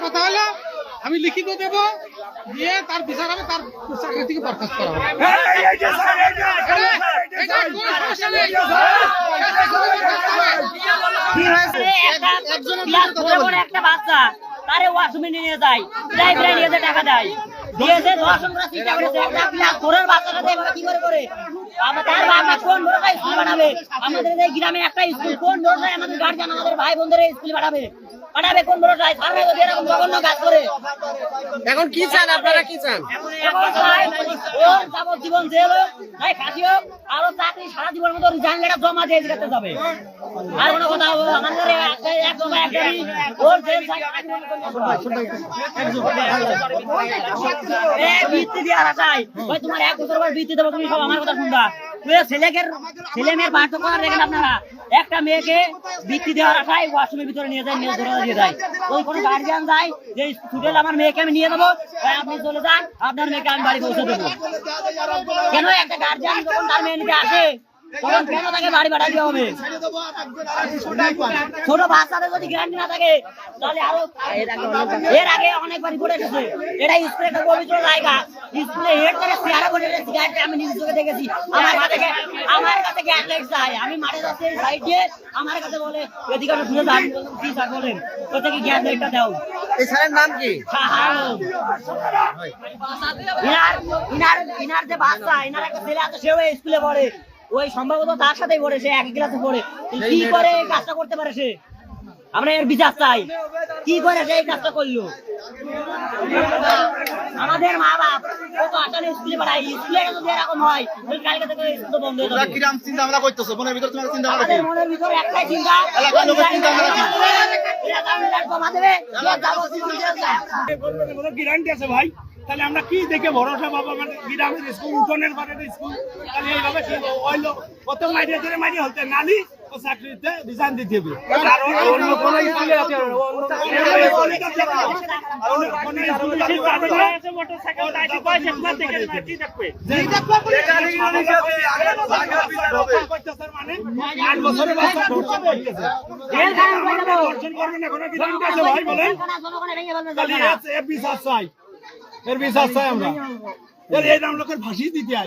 কথা হলো আমি লিখিত দেব দিয়ে তার বিচার হবে, তার চাকরি থেকে বরখাস্ত করা হবে। একটা বাচ্চা তারে ওয়াশরুমে নিয়ে যায়, প্রাইভেটে নিয়ে যায়, টাকা দেয়, দিয়েছে দর্শন করা চিন্তা করেছে একটা ক্লাস ফোরের বাচ্চাটা এভাবে কি করে করে তার বাবা কোন বড়টা স্কুল বানাবে? আমাদের এই গ্রামে একটা স্কুল কোন বড়টা আমাদের গার্জিয়ান আমাদের ভাই বোনদের স্কুল বানাবে কোন বড়টা? সরকার যদি এরকম জঘন্য কাজ করে এখন কি চান আপনারা, কি চান? ওর যাবজ্জীবন জেল হোক, নাই ফাঁসি হোক, আরো চাকরি সারা জীবনের মতো রিজাইন লেটার জমা দিয়ে দিতে যাবে। আর কোনো কথা হবে আমাদের একদম একদমই ওর জেল বৃত্তি দেওয়া চাই। ভাই তোমার 1 বছর পর বৃত্তি দেবো, তুমি সব আমার কথা শুনবা। ছেলে মেয়ের পার্থক্য দেখেন আপনারা, একটা মেয়েকে বৃত্তি দেওয়ার আশায় ওয়াশরুমের ভিতরে নিয়ে যায়, নিয়ে ধরে দিয়ে যায়। ওই কোনো গার্জিয়ান যায় যে স্টুডেন্ট আমার মেয়েকে আমি নিয়ে দেবো, আপনি চলে যান, আপনার মেয়েকে আমি বাড়ি পৌঁছে দেবো। কেন একটা গার্জিয়ান যখন তার মেয়ে নিতে আসে তখন কেন তাকে বাড়ি পাঠাতে হবে? ছোট বাচ্চাদের যদি গ্যারান্টি না থাকে তাহলে আরো এর আগে অনেকবার পড়ে গেছে। এটা স্কুলে একটা পবিত্র জায়গা, স্কুলে হেড থেকে চেয়ারে বসে সিগারেট আমি নিজের চোখে দেখেছি। আমার কাছে গ্যাস লাইট চাই, আমি মাঠে যাচ্ছি সাইড দিয়ে, আমার কাছে বলে এদিকে ঘুরে যান, কি স্যার বলেন কোথা থেকে গ্যাস লাইটটা দাও। এই স্যারের নাম কি? ইনার যে বাচ্চা, ইনার একটা ছেলে আছে, সেও স্কুলে পড়ে, ওই সম্ভবত তার সাথেই পড়ে, সে একই ক্লাসে পড়ে। কি করে এই কাজটা করতে পারে সে? আমরা এর বিচার চাই। কি করে সে এই কাজটা করলো? আমাদের মা বাপ কত আসালে স্কুলে পাঠায়, স্কুলে যদি এরকম হয় কালকে থেকে স্কুল বন্ধ হয়ে যাবে। কিরাম চিন্তা আমরা করতেছো মনের ভিতর, তোমার চিন্তা আমাদের মনের ভিতরে একটাই চিন্তা, এলাকার লোকের চিন্তা আমরা কি? জমা দেবে, কোনো গ্যারান্টি আছে ভাই? তাহলে আমরা কি দেখে ভরসা পাবো? মানে গ্রামের স্কুল, উঠোনের ঘরের স্কুল, তাহলে এইভাবে কি হইলো? কত মাইরে ধরে মাইরে হতে নালি ও চাকরিতে রিজাইন দিতে হবে। অন্য কোনো স্কুলে আছে, এর বিশ্বাস চাই আমরা। এই নাম লোকের ফাঁসি দিতে হয়।